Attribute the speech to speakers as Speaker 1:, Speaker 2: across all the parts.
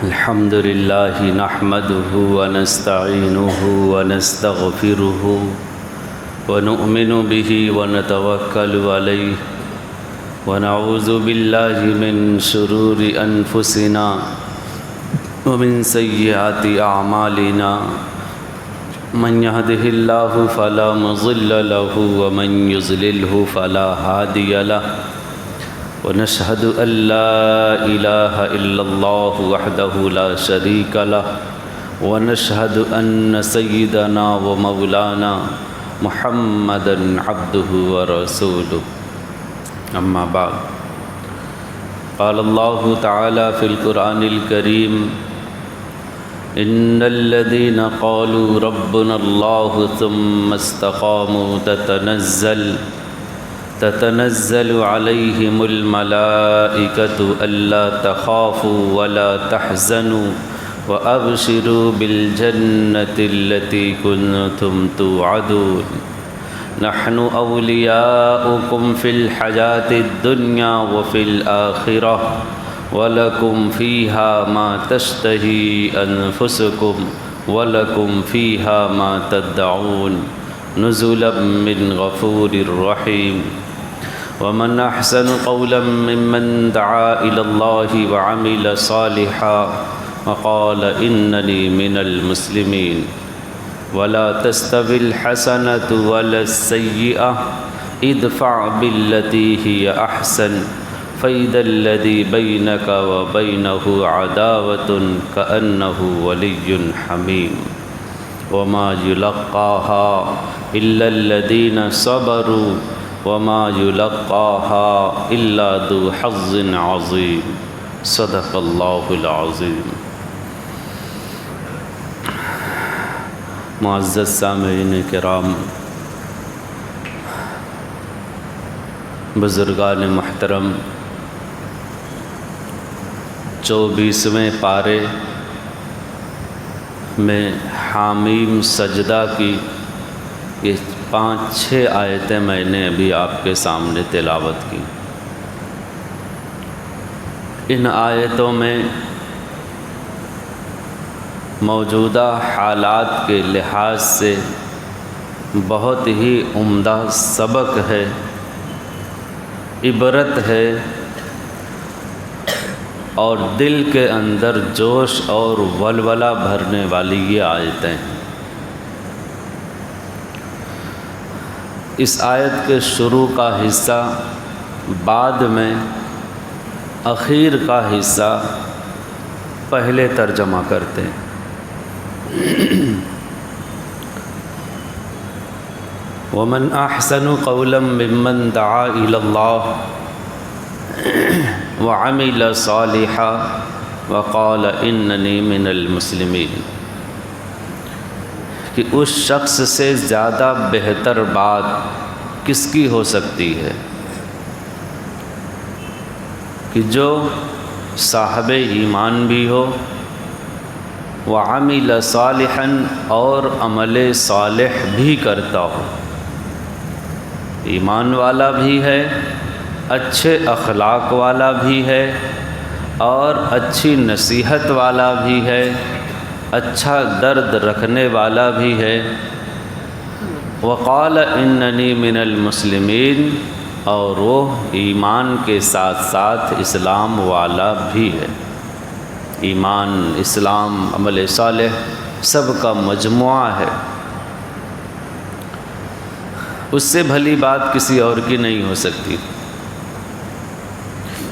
Speaker 1: الحمد لله نحمده ونستعينه ونستغفره ونؤمن به ونتوكل عليه ونعوذ بالله من شرور أنفسنا ومن سيئات أعمالنا من يهده الله فلا مضل له ومن يضلله فلا هادي له ونشهد أن لا إله إلا الله وحده لا شريك له ونشهد أن سيدنا ومولانا محمدا عبده ورسوله أما بعد قال الله تعالى في القرآن الكريم إن الذين قالوا ربنا الله ثم استقاموا تتنزل عليهم الملائكة ألا تخافوا ولا تحزنوا وأبشروا بالجنة التي كنتم توعدون نحن أولياؤكم في الحياة الدنيا وفي الآخرة ولكم فيها ما تشتهي أنفسكم ولكم فيها ما تدعون نزلا من غفور رحيم ومن أحسن قولا ممن دعا إلى الله وعمل صالحا وقال إنني من المسلمين ولا تستوي الحسنة ولا السيئة ادفع بالتي هي أحسن فإذا الذي بينك وبينه عداوة كأنه ولي حميم وما يلقاها إلا الذين صبروا وما يلقاها إلا ذو حظ عظيم صدق الله العظيم. معزز سامعین کرام، بزرگان محترم، 24ویں پارے میں حامیم سجدہ کی یہ 5-6 آیتیں میں نے ابھی آپ کے سامنے تلاوت کی. ان آیتوں میں موجودہ حالات کے لحاظ سے بہت ہی عمدہ سبق ہے، عبرت ہے، اور دل کے اندر جوش اور ولولہ بھرنے والی یہ آیتیں ہیں. اس آیت کے شروع کا حصہ بعد میں، اخیر کا حصہ پہلے ترجمہ کرتے ہیں. وَمَنْ أَحْسَنُ قَوْلًا مِّمَّنْ دَعَا إِلَى اللَّهِ وَعَمِلَ صَالِحًا وَقَالَ إِنَّنِي مِنَ الْمُسْلِمِينَ، کہ اس شخص سے زیادہ بہتر بات کس کی ہو سکتی ہے کہ جو صاحب ایمان بھی ہو، وَعَمِلَ صَالِحًا، اور عمل صالح بھی کرتا ہو. ایمان والا بھی ہے، اچھے اخلاق والا بھی ہے، اور اچھی نصیحت والا بھی ہے، اچھا درد رکھنے والا بھی ہے. وقال اننی من المسلمین، اور وہ ایمان کے ساتھ ساتھ اسلام والا بھی ہے. ایمان، اسلام، عمل صالح سب کا مجموعہ ہے. اس سے بھلی بات کسی اور کی نہیں ہو سکتی.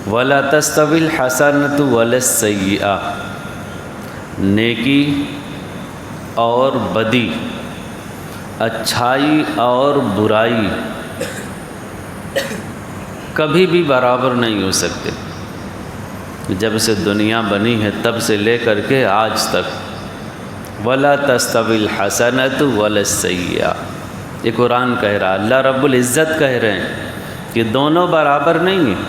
Speaker 1: وَلَا تَسْتَوِي الْحَسَنَةُ وَلَا السَّيِّئَةُ، نیکی اور بدی، اچھائی اور برائی کبھی بھی برابر نہیں ہو سکتے. جب سے دنیا بنی ہے تب سے لے کر کے آج تک وَلَا تَسْتَوِي الْحَسَنَةُ وَلَا السَّيِّئَةُ، یہ قرآن کہہ رہا، اللہ رب العزت کہہ رہے ہیں کہ دونوں برابر نہیں ہیں.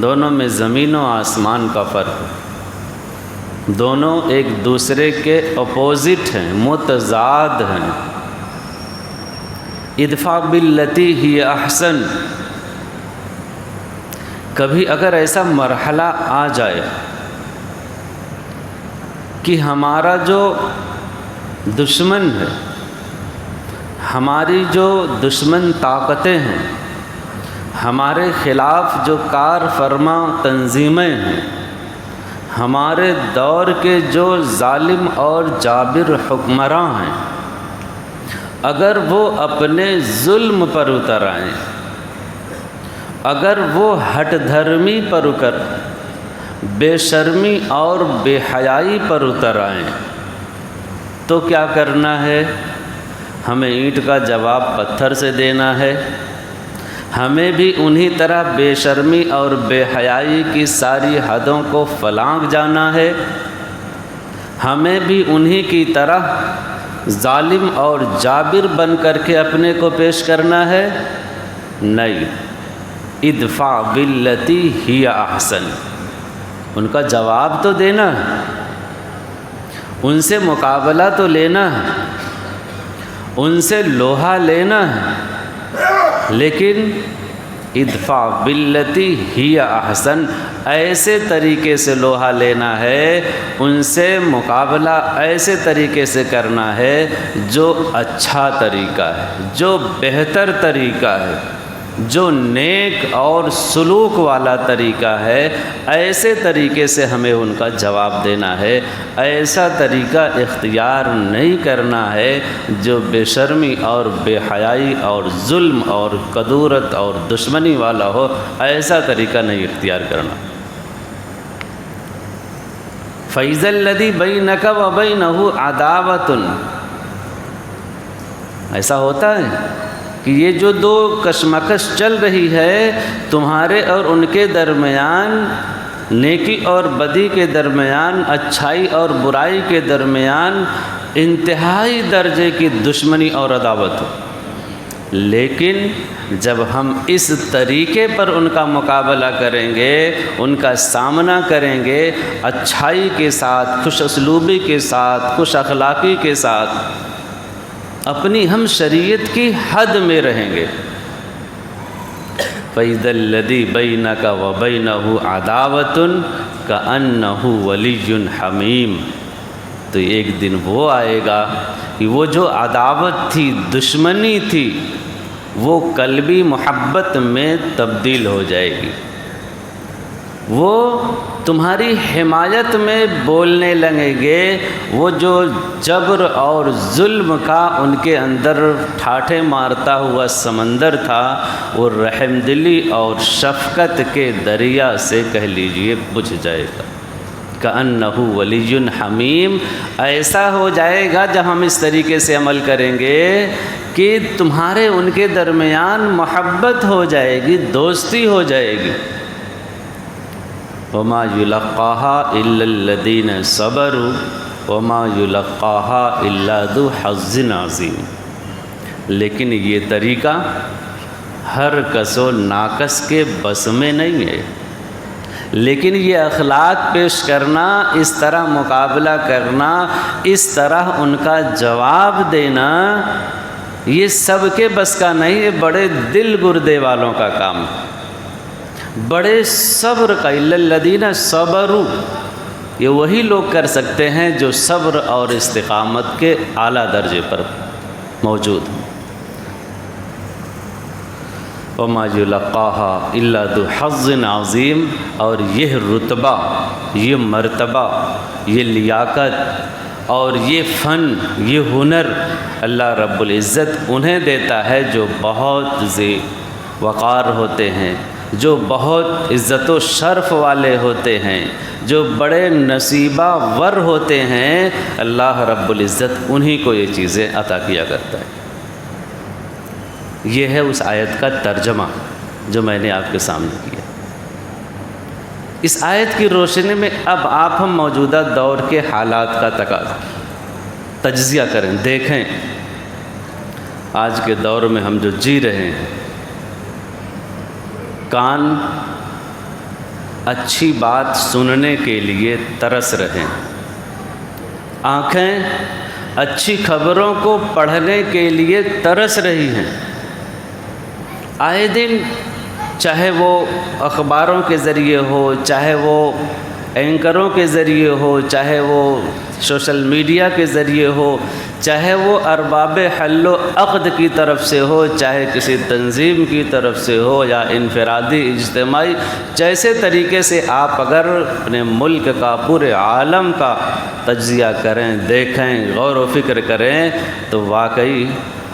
Speaker 1: دونوں میں زمین و آسمان کا فرق ہے. دونوں ایک دوسرے کے اپوزٹ ہیں، متضاد ہیں. ادفع باللتی ہی احسن، کبھی اگر ایسا مرحلہ آ جائے کہ ہمارا جو دشمن ہے، ہماری جو دشمن طاقتیں ہیں، ہمارے خلاف جو کار فرما تنظیمیں ہیں، ہمارے دور کے جو ظالم اور جابر حکمراں ہیں، اگر وہ اپنے ظلم پر اتر آئیں، اگر وہ ہٹ دھرمی پر اتر، بے شرمی اور بے حیائی پر اتر آئیں، تو کیا کرنا ہے؟ ہمیں اینٹ کا جواب پتھر سے دینا ہے، ہمیں بھی انہی طرح بے شرمی اور بے حیائی کی ساری حدوں کو فلانگ جانا ہے، ہمیں بھی انہی کی طرح ظالم اور جابر بن کر کے اپنے کو پیش کرنا ہے؟ نہیں، ادفع باللتی ہی احسن، ان کا جواب تو دینا ہے، ان سے مقابلہ تو لینا ہے، ان سے لوہا لینا ہے، لیکن ادفع باللتی ہی احسن، ایسے طریقے سے لوہا لینا ہے، ان سے مقابلہ ایسے طریقے سے کرنا ہے جو اچھا طریقہ ہے، جو بہتر طریقہ ہے، جو نیک اور سلوک والا طریقہ ہے، ایسے طریقے سے ہمیں ان کا جواب دینا ہے۔ ایسا طریقہ اختیار نہیں کرنا ہے جو بے شرمی اور بے حیائی اور ظلم اور کدورت اور دشمنی والا ہو، ایسا طریقہ نہیں اختیار کرنا۔ فَإِذَا الَّذِي بَيْنَكَ وَبَيْنَهُ عَدَاوَةٌ، ایسا ہوتا ہے کہ یہ جو دو کشمکش چل رہی ہے تمہارے اور ان کے درمیان، نیکی اور بدی کے درمیان، اچھائی اور برائی کے درمیان انتہائی درجے کی دشمنی اور عداوت ہو، لیکن جب ہم اس طریقے پر ان کا مقابلہ کریں گے، ان کا سامنا کریں گے، اچھائی کے ساتھ، خوش اسلوبی کے ساتھ، خوش اخلاقی کے ساتھ، اپنی ہم شریعت کی حد میں رہیں گے، فَإِذَا الَّذِي بَيْنَكَ وَبَيْنَهُ عَدَاوَةٌ كَأَنَّهُ وَلِيٌّ حَمِيمٌ، تو ایک دن وہ آئے گا کہ وہ جو عداوت تھی، دشمنی تھی، وہ قلبی محبت میں تبدیل ہو جائے گی، وہ تمہاری حمایت میں بولنے لگیں گے، وہ جو جبر اور ظلم کا ان کے اندر ٹھاٹھے مارتا ہوا سمندر تھا، وہ رحم دلی اور شفقت کے دریا سے کہہ لیجئے بجھ جائے گا۔ کأنہ ولی حمیم، ایسا ہو جائے گا جب ہم اس طریقے سے عمل کریں گے کہ تمہارے ان کے درمیان محبت ہو جائے گی، دوستی ہو جائے گی۔ وما یلقاها الا الذین صبروا وما یلقاها الا ذو حظ عظیم، لیکن یہ طریقہ ہر کس و ناکس کے بس میں نہیں ہے، لیکن یہ اخلاق پیش کرنا، اس طرح مقابلہ کرنا، اس طرح ان کا جواب دینا، یہ سب کے بس کا نہیں، یہ بڑے دل گردے والوں کا کام ہے، بڑے صبر کا۔ الا الذین صبروا، یہ وہی لوگ کر سکتے ہیں جو صبر اور استقامت کے اعلیٰ درجے پر موجود ہیں۔ وما یلقاها الا ذو حظ عظیم، اور یہ رتبہ، یہ مرتبہ، یہ لیاقت اور یہ فن، یہ ہنر اللہ رب العزت انہیں دیتا ہے جو بہت ذی وقار ہوتے ہیں، جو بہت عزت و شرف والے ہوتے ہیں، جو بڑے نصیبہ ور ہوتے ہیں، اللہ رب العزت انہی کو یہ چیزیں عطا کیا کرتا ہے۔ یہ ہے اس آیت کا ترجمہ جو میں نے آپ کے سامنے کیا۔ اس آیت کی روشنی میں اب آپ ہم موجودہ دور کے حالات کا تجزیہ کریں، دیکھیں آج کے دور میں ہم جو جی رہے ہیں، کان اچھی بات سننے کے لیے ترس رہے ہیں، آنکھیں اچھی خبروں کو پڑھنے کے لیے ترس رہی ہیں، آئے دن چاہے وہ اخباروں کے ذریعے ہو، چاہے وہ اینکروں کے ذریعے ہو، چاہے وہ سوشل میڈیا کے ذریعے ہو، چاہے وہ ارباب حل و عقد کی طرف سے ہو، چاہے کسی تنظیم کی طرف سے ہو یا انفرادی اجتماعی، جیسے طریقے سے آپ اگر اپنے ملک کا، پورے عالم کا تجزیہ کریں، دیکھیں، غور و فکر کریں، تو واقعی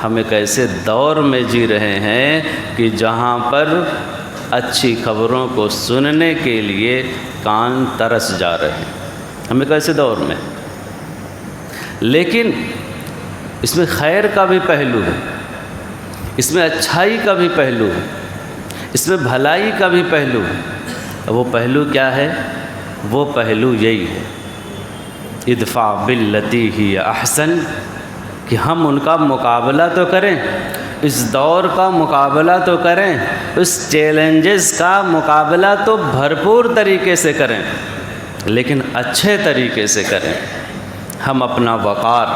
Speaker 1: ہم ایک ایسے دور میں جی رہے ہیں کہ جہاں پر اچھی خبروں کو سننے کے لیے کان ترس جا رہے ہیں۔ ہم ایک ایسے دور میں، لیکن اس میں خیر کا بھی پہلو ہے، اس میں اچھائی کا بھی پہلو ہے، اس میں بھلائی کا بھی پہلو ہے۔ وہ پہلو کیا ہے؟ وہ پہلو یہی ہے، ادفع باللتی ہی احسن، کہ ہم ان کا مقابلہ تو کریں، اس دور کا مقابلہ تو کریں، اس چیلنجز کا مقابلہ تو بھرپور طریقے سے کریں، لیکن اچھے طریقے سے کریں۔ ہم اپنا وقار،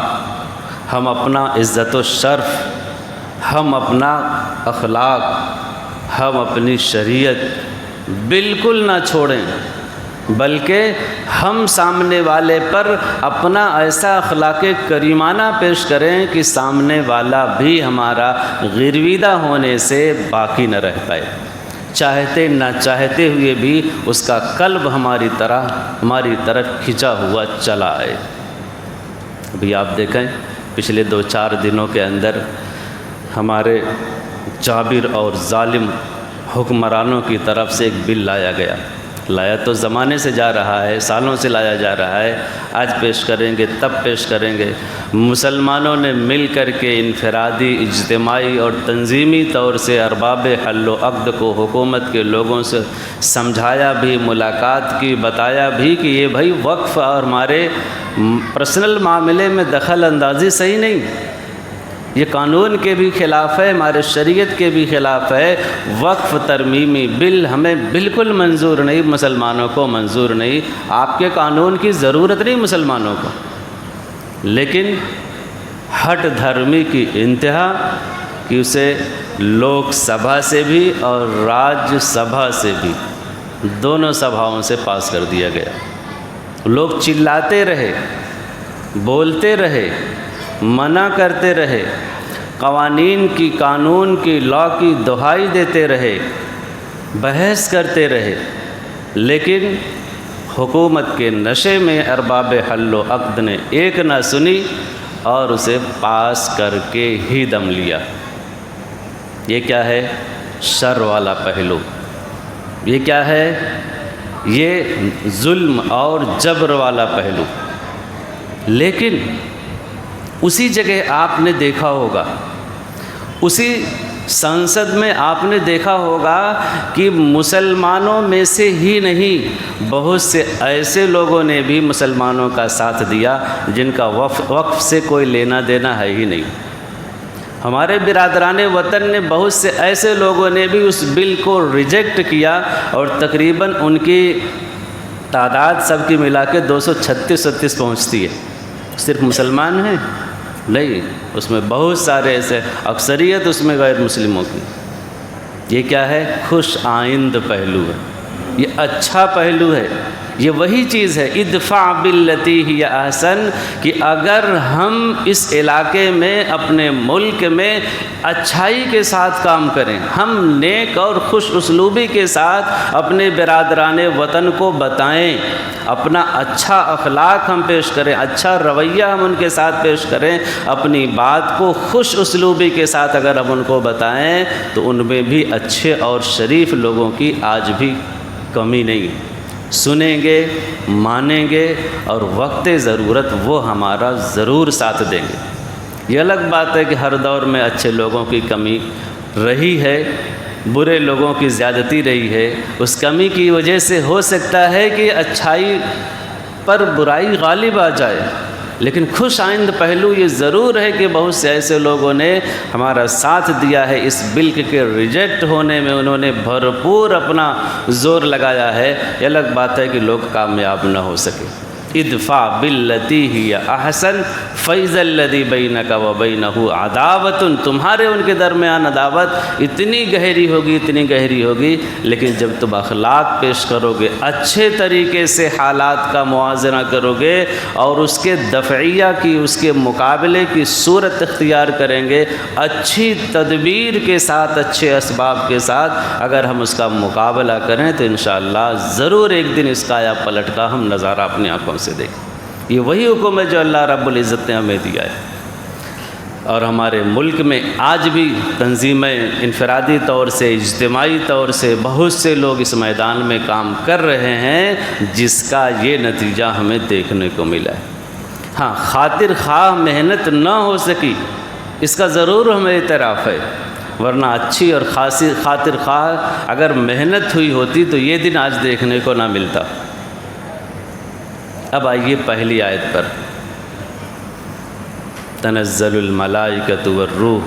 Speaker 1: ہم اپنا عزت و شرف، ہم اپنا اخلاق، ہم اپنی شریعت بالکل نہ چھوڑیں، بلکہ ہم سامنے والے پر اپنا ایسا اخلاق کریمانہ پیش کریں کہ سامنے والا بھی ہمارا غرویدہ ہونے سے باقی نہ رہ پائے، چاہتے نہ چاہتے ہوئے بھی اس کا قلب ہماری طرف کھنچا ہوا چلا آئے۔ ابھی آپ دیکھیں پچھلے 2-4 دنوں کے اندر ہمارے جابر اور ظالم حکمرانوں کی طرف سے ایک بل لایا تو زمانے سے جا رہا ہے، سالوں سے لایا جا رہا ہے، آج پیش کریں گے، تب پیش کریں گے۔ مسلمانوں نے مل کر کے انفرادی، اجتماعی اور تنظیمی طور سے ارباب حل و عقد کو حکومت کے لوگوں سے سمجھایا بھی، ملاقات کی، بتایا بھی کہ یہ بھائی وقف اور ہمارے پرسنل معاملے میں دخل اندازی صحیح نہیں، یہ قانون کے بھی خلاف ہے، ہمارے شریعت کے بھی خلاف ہے۔ وقف ترمیمی بل ہمیں بالکل منظور نہیں، مسلمانوں کو منظور نہیں، آپ کے قانون کی ضرورت نہیں مسلمانوں کو۔ لیکن ہٹ دھرمی کی انتہا کہ اسے لوک سبھا سے بھی اور راج سبھا سے بھی، دونوں سبھاؤں سے پاس کر دیا گیا۔ لوگ چلاتے رہے، بولتے رہے، منع کرتے رہے، قوانین کی، قانون کی، لا کی دہائی دیتے رہے، بحث کرتے رہے، لیکن حکومت کے نشے میں ارباب حل و عقد نے ایک نہ سنی اور اسے پاس کر کے ہی دم لیا۔ یہ کیا ہے؟ شر والا پہلو۔ یہ کیا ہے؟ یہ ظلم اور جبر والا پہلو۔ لیکن اسی جگہ آپ نے دیکھا ہوگا، اسی سنسد میں آپ نے دیکھا ہوگا کہ مسلمانوں میں سے ہی نہیں، بہت سے ایسے لوگوں نے بھی مسلمانوں کا ساتھ دیا جن کا وقف سے کوئی لینا دینا ہے ہی نہیں۔ ہمارے برادران وطن نے، بہت سے ایسے لوگوں نے بھی اس بل کو ریجیکٹ کیا، اور تقریباً ان کی تعداد سب کی ملا کے 236 پہنچتی ہے۔ صرف مسلمان ہیں؟ نہیں، اس میں بہت سارے ایسے، اکثریت اس میں غیر مسلموں کی۔ یہ کیا ہے؟ خوش آئند پہلو ہے، یہ اچھا پہلو ہے، یہ وہی چیز ہے ادفع باللتی ہی احسن، کہ اگر ہم اس علاقے میں، اپنے ملک میں اچھائی کے ساتھ کام کریں، ہم نیک اور خوش اسلوبی کے ساتھ اپنے برادران وطن کو بتائیں، اپنا اچھا اخلاق ہم پیش کریں، اچھا رویہ ہم ان کے ساتھ پیش کریں، اپنی بات کو خوش اسلوبی کے ساتھ اگر ہم ان کو بتائیں، تو ان میں بھی اچھے اور شریف لوگوں کی آج بھی کمی نہیں۔ سنیں گے، مانیں گے، اور وقت ضرورت وہ ہمارا ضرور ساتھ دیں گے۔ یہ الگ بات ہے کہ ہر دور میں اچھے لوگوں کی کمی رہی ہے، برے لوگوں کی زیادتی رہی ہے، اس کمی کی وجہ سے ہو سکتا ہے کہ اچھائی پر برائی غالب آ جائے، لیکن خوش آئند پہلو یہ ضرور ہے کہ بہت سے ایسے لوگوں نے ہمارا ساتھ دیا ہے، اس بل کے ریجیکٹ ہونے میں انہوں نے بھرپور اپنا زور لگایا ہے۔ یہ الگ بات ہے کہ لوگ کامیاب نہ ہو سکے، ادفع باللتی ہی احسن فاذا الذی بینک وبینہ عداوۃ، تمہارے ان کے درمیان عداوت اتنی گہری ہوگی، لیکن جب تم اخلاق پیش کرو گے، اچھے طریقے سے حالات کا موازنہ کرو گے اور اس کے دفعیہ کی، اس کے مقابلے کی صورت اختیار کریں گے، اچھی تدبیر کے ساتھ، اچھے اسباب کے ساتھ اگر ہم اس کا مقابلہ کریں تو انشاءاللہ ضرور ایک دن اس کا آیا پلٹ کا ہم نظارہ اپنی آنکھوں سے دیکھیں۔ یہ وہی حکم ہے جو اللہ رب العزت نے ہمیں دیا ہے۔ اور ہمارے ملک میں آج بھی تنظیمیں انفرادی طور سے، اجتماعی طور سے بہت سے لوگ اس میدان میں کام کر رہے ہیں، جس کا یہ نتیجہ ہمیں دیکھنے کو ملا ہے۔ ہاں، خاطر خواہ محنت نہ ہو سکی اس کا ضرور ہمیں اعتراف ہے، ورنہ اچھی اور خاصی خاطر خواہ اگر محنت ہوئی ہوتی تو یہ دن آج دیکھنے کو نہ ملتا۔ اب آئیے پہلی آیت پر، تنزل الملائکۃ والروح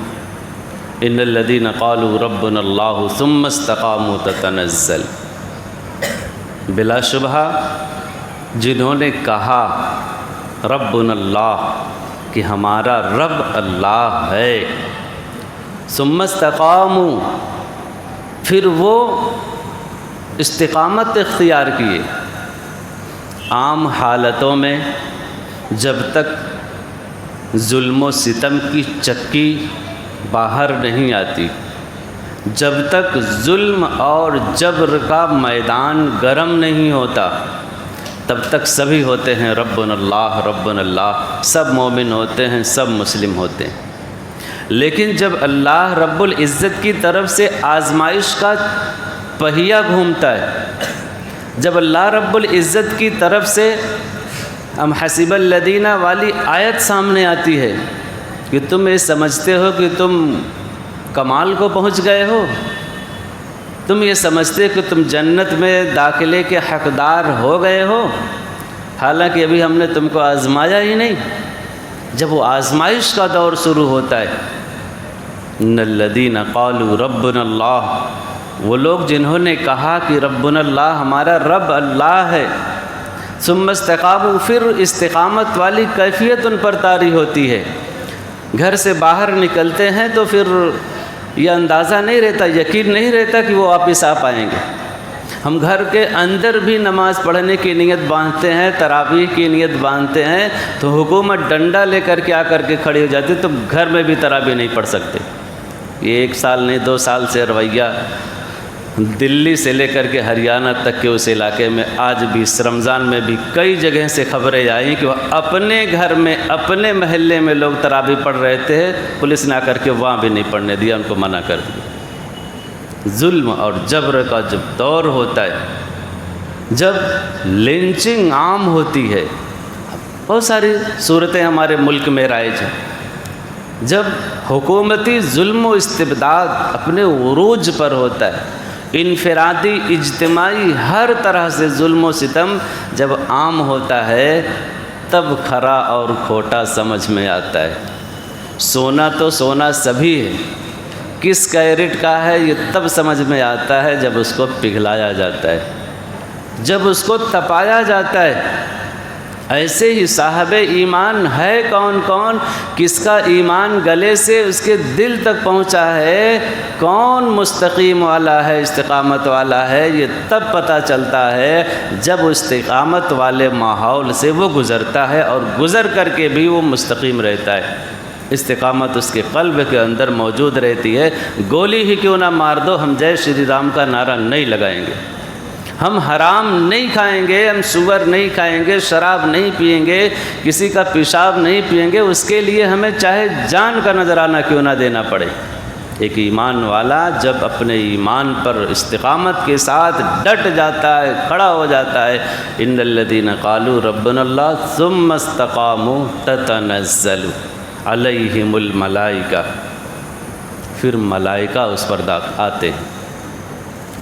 Speaker 1: ان الذین قالوا ربنا اللہ ثم استقاموا تتنزل۔ بلا شبہ جنہوں نے کہا ربنا اللہ کہ ہمارا رب اللہ ہے، ثم استقاموا، پھر وہ استقامت اختیار کیے، عام حالتوں میں جب تک ظلم و ستم کی چکی باہر نہیں آتی، جب تک ظلم اور جبر کا میدان گرم نہیں ہوتا، تب تک سبھی ہوتے ہیں ربنا اللہ ربنا اللہ، سب مومن ہوتے ہیں، سب مسلم ہوتے ہیں۔ لیکن جب اللہ رب العزت کی طرف سے آزمائش کا پہیہ گھومتا ہے، جب اللہ رب العزت کی طرف سے ام حسب الذین والی آیت سامنے آتی ہے کہ تم یہ سمجھتے ہو کہ تم کمال کو پہنچ گئے ہو، تم یہ سمجھتے کہ تم جنت میں داخلے کے حقدار ہو گئے ہو، حالانکہ ابھی ہم نے تم کو آزمایا ہی نہیں۔ جب وہ آزمائش کا دور شروع ہوتا ہے، ان الذین قالوا ربنا اللہ، وہ لوگ جنہوں نے کہا کہ ربنا اللہ، ہمارا رب اللہ ہے، ثم استقاموا، پھر استقامت والی کیفیت ان پر طاری ہوتی ہے۔ گھر سے باہر نکلتے ہیں تو پھر یہ اندازہ نہیں رہتا، یقین نہیں رہتا کہ وہ واپس آ پائیں گے۔ ہم گھر کے اندر بھی نماز پڑھنے کی نیت باندھتے ہیں، تراویح کی نیت باندھتے ہیں، تو حکومت ڈنڈا لے کر کے آ کر کے کھڑی ہو جاتی، تو گھر میں بھی تراویح نہیں پڑھ سکتے۔ یہ 1 سال نہیں 2 سال سے رویہ دلی سے لے کر کے ہریانہ تک کے اس علاقے میں آج بھی اس رمضان میں بھی کئی جگہ سے خبریں آئیں کہ وہ اپنے گھر میں، اپنے محلے میں لوگ تراویح پڑھ رہے تھے، پولیس نے آ کر کے وہاں بھی نہیں پڑھنے دیا، ان کو منع کر دیا۔ ظلم اور جبر کا جب دور ہوتا ہے، جب لنچنگ عام ہوتی ہے، بہت ساری صورتیں ہمارے ملک میں رائج ہیں، جب حکومتی ظلم و استبداد اپنے عروج پر ہوتا ہے، انفرادی اجتماعی ہر طرح سے ظلم و ستم جب عام ہوتا ہے، تب کھرا اور کھوٹا سمجھ میں آتا ہے۔ سونا تو سونا سبھی ہے، کس کیرٹ کا ہے یہ تب سمجھ میں آتا ہے جب اس کو پگھلایا جاتا ہے، جب اس کو تپایا جاتا ہے۔ ایسے ہی صاحب ایمان ہے کون کون، کس کا ایمان گلے سے اس کے دل تک پہنچا ہے، کون مستقیم والا ہے، استقامت والا ہے، یہ تب پتہ چلتا ہے جب استقامت والے ماحول سے وہ گزرتا ہے، اور گزر کر کے بھی وہ مستقیم رہتا ہے۔ استقامت اس کے قلب کے اندر موجود رہتی ہے۔ گولی ہی کیوں نہ مار دو، ہم جے شری رام کا نعرہ نہیں لگائیں گے، ہم حرام نہیں کھائیں گے، ہم سور نہیں کھائیں گے، شراب نہیں پئیں گے، کسی کا پیشاب نہیں پئیں گے، اس کے لیے ہمیں چاہے جان کا نذرانہ کیوں نہ دینا پڑے۔ ایک ایمان والا جب اپنے ایمان پر استقامت کے ساتھ ڈٹ جاتا ہے، کھڑا ہو جاتا ہے، ان الذین قالوا ربنا اللہ ثم استقاموا تتنزل علیہم الملائکہ، پھر ملائکہ اس پر آتے ہیں۔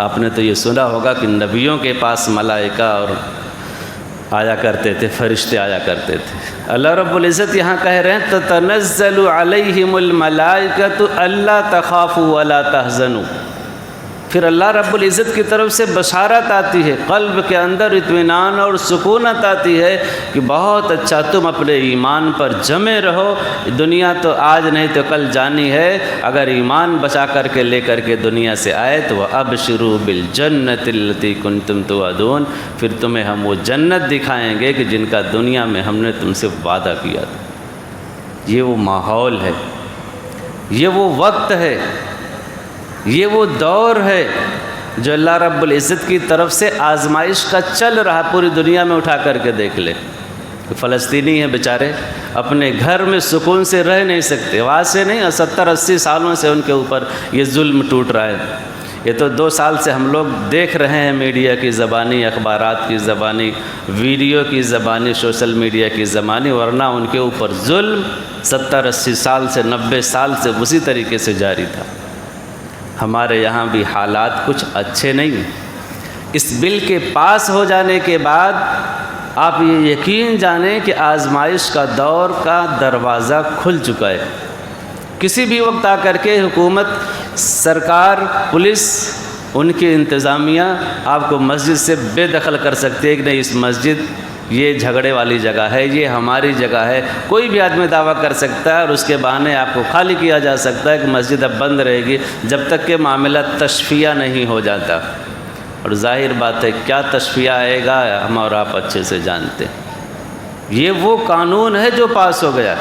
Speaker 1: آپ نے تو یہ سنا ہوگا کہ نبیوں کے پاس ملائکہ اور آیا کرتے تھے، فرشتے آیا کرتے تھے۔ اللہ رب العزت یہاں کہہ رہے ہیں تتنزل علیہم الملائکۃ الا تخافوا ولا تحزنوا، پھر اللہ رب العزت کی طرف سے بشارت آتی ہے، قلب کے اندر اطمینان اور سکونت آتی ہے کہ بہت اچھا، تم اپنے ایمان پر جمے رہو، دنیا تو آج نہیں تو کل جانی ہے، اگر ایمان بچا کر کے لے کر کے دنیا سے آئے تو وَأَبْشِرُوا بِالْجَنَّةِ الَّتِي كُنْتُمْ تُوعَدُونَ، پھر تمہیں ہم وہ جنت دکھائیں گے کہ جن کا دنیا میں ہم نے تم سے وعدہ کیا تھا۔ یہ وہ ماحول ہے، یہ وہ وقت ہے، یہ وہ دور ہے جو اللہ رب العزت کی طرف سے آزمائش کا چل رہا، پوری دنیا میں اٹھا کر کے دیکھ لے۔ فلسطینی ہیں بیچارے، اپنے گھر میں سکون سے رہ نہیں سکتے، وہاں سے نہیں، 70-80 سالوں سے ان کے اوپر یہ ظلم ٹوٹ رہا ہے۔ یہ تو 2 سال سے ہم لوگ دیکھ رہے ہیں، میڈیا کی زبانی، اخبارات کی زبانی، ویڈیو کی زبانی، سوشل میڈیا کی زبانی، ورنہ ان کے اوپر ظلم 70-80 سال سے 90 سال سے اسی طریقے سے جاری تھا۔ ہمارے یہاں بھی حالات کچھ اچھے نہیں ہیں۔ اس بل کے پاس ہو جانے کے بعد آپ یہ یقین جانیں کہ آزمائش کا دور کا دروازہ کھل چکا ہے۔ کسی بھی وقت آ کر کے حکومت، سرکار، پولیس، ان کی انتظامیہ آپ کو مسجد سے بے دخل کر سکتی ہے کہ نہیں، اس مسجد یہ جھگڑے والی جگہ ہے، یہ ہماری جگہ ہے، کوئی بھی آدمی دعویٰ کر سکتا ہے، اور اس کے بہانے آپ کو خالی کیا جا سکتا ہے کہ مسجد اب بند رہے گی جب تک کہ معاملہ تشفیہ نہیں ہو جاتا۔ اور ظاہر بات ہے کیا تشفیہ آئے گا ہم اور آپ اچھے سے جانتے ہیں۔ یہ وہ قانون ہے جو پاس ہو گیا،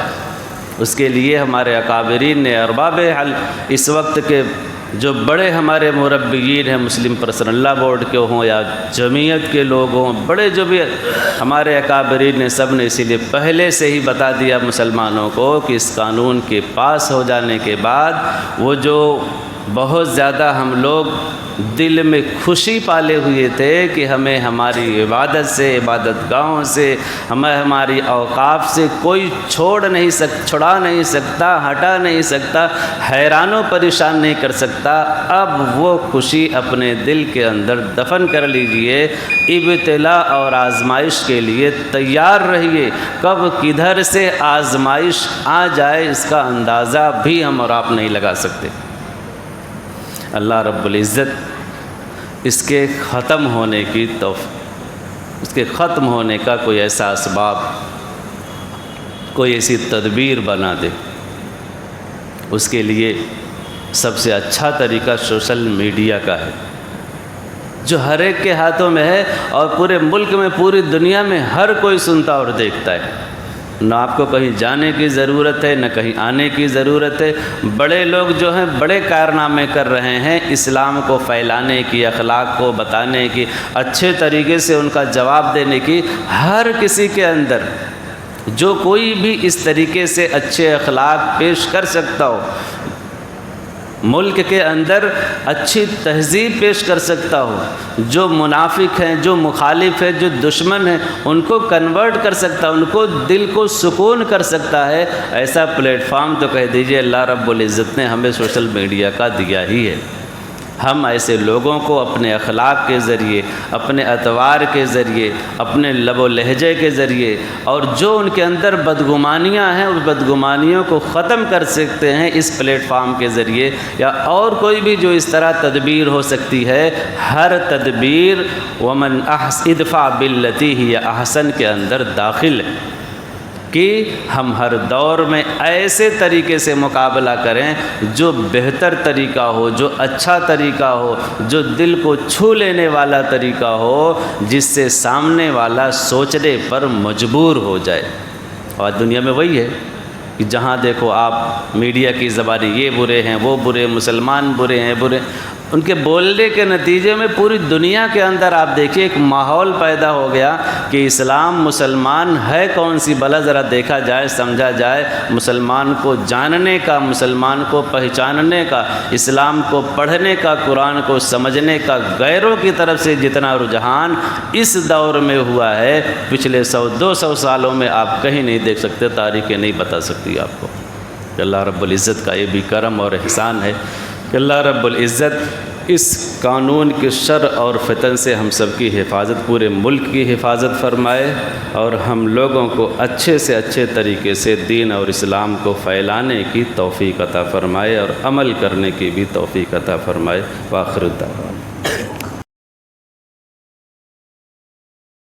Speaker 1: اس کے لیے ہمارے اکابرین نے، ارباب حل، اس وقت کے جو بڑے ہمارے مربیین ہیں، مسلم پرسنل لا بورڈ کے ہوں یا جمعیت کے لوگ ہوں، بڑے جو بھی ہمارے اکابرین نے، سب نے اسی لیے پہلے سے ہی بتا دیا مسلمانوں کو کہ اس قانون کے پاس ہو جانے کے بعد وہ جو بہت زیادہ ہم لوگ دل میں خوشی پالے ہوئے تھے کہ ہمیں ہماری عبادت سے، عبادت گاہوں سے، ہمیں ہماری اوقاف سے کوئی چھڑا نہیں سکتا، ہٹا نہیں سکتا، حیران و پریشان نہیں کر سکتا، اب وہ خوشی اپنے دل کے اندر دفن کر لیجئے۔ ابتلا اور آزمائش کے لیے تیار رہیے، کب کدھر سے آزمائش آ جائے اس کا اندازہ بھی ہم اور آپ نہیں لگا سکتے۔ اللہ رب العزت اس کے ختم ہونے کی اس کے ختم ہونے کا کوئی ایسا اسباب، کوئی ایسی تدبیر بنا دے۔ اس کے لیے سب سے اچھا طریقہ سوشل میڈیا کا ہے، جو ہر ایک کے ہاتھوں میں ہے، اور پورے ملک میں، پوری دنیا میں ہر کوئی سنتا اور دیکھتا ہے۔ نہ آپ کو کہیں جانے کی ضرورت ہے، نہ کہیں آنے کی ضرورت ہے۔ بڑے لوگ جو ہیں بڑے کارنامے کر رہے ہیں اسلام کو پھیلانے کی، اخلاق کو بتانے کی، اچھے طریقے سے ان کا جواب دینے کی۔ ہر کسی کے اندر جو کوئی بھی اس طریقے سے اچھے اخلاق پیش کر سکتا ہو، ملک کے اندر اچھی تہذیب پیش کر سکتا ہو، جو منافق ہیں، جو مخالف ہیں، جو دشمن ہیں، ان کو کنورٹ کر سکتا ہے، ان کو دل کو سکون کر سکتا ہے، ایسا پلیٹ فارم تو کہہ دیجئے اللہ رب العزت نے ہمیں سوشل میڈیا کا دیا ہی ہے۔ ہم ایسے لوگوں کو اپنے اخلاق کے ذریعے، اپنے اطوار کے ذریعے، اپنے لب و لہجے کے ذریعے، اور جو ان کے اندر بدگمانیاں ہیں اس بدگمانیوں کو ختم کر سکتے ہیں اس پلیٹ فارم کے ذریعے، یا اور کوئی بھی جو اس طرح تدبیر ہو سکتی ہے۔ ہر تدبیر ومن ادفع باللتی ہی احسن کے اندر داخل ہے کہ ہم ہر دور میں ایسے طریقے سے مقابلہ کریں جو بہتر طریقہ ہو، جو اچھا طریقہ ہو، جو دل کو چھو لینے والا طریقہ ہو، جس سے سامنے والا سوچنے پر مجبور ہو جائے۔ اور دنیا میں وہی ہے کہ جہاں دیکھو آپ میڈیا کی زبانی، یہ برے ہیں، وہ برے، مسلمان برے ہیں، برے، ان کے بولنے کے نتیجے میں پوری دنیا کے اندر آپ دیکھیے ایک ماحول پیدا ہو گیا کہ اسلام مسلمان ہے کون سی بلا ذرا دیکھا جائے، سمجھا جائے۔ مسلمان کو جاننے کا، مسلمان کو پہچاننے کا، اسلام کو پڑھنے کا، قرآن کو سمجھنے کا غیروں کی طرف سے جتنا رجحان اس دور میں ہوا ہے، پچھلے 100-200 سالوں میں آپ کہیں نہیں دیکھ سکتے، تاریخیں نہیں بتا سکتی آپ کو۔ اللہ رب العزت کا یہ بھی کرم اور احسان ہے کہ اللہ رب العزت اس قانون کے شر اور فتن سے ہم سب کی حفاظت، پورے ملک کی حفاظت فرمائے، اور ہم لوگوں کو اچھے سے اچھے طریقے سے دین اور اسلام کو پھیلانے کی توفیق عطا فرمائے اور عمل کرنے کی بھی توفیق عطا فرمائے۔ وآخر الدعوانا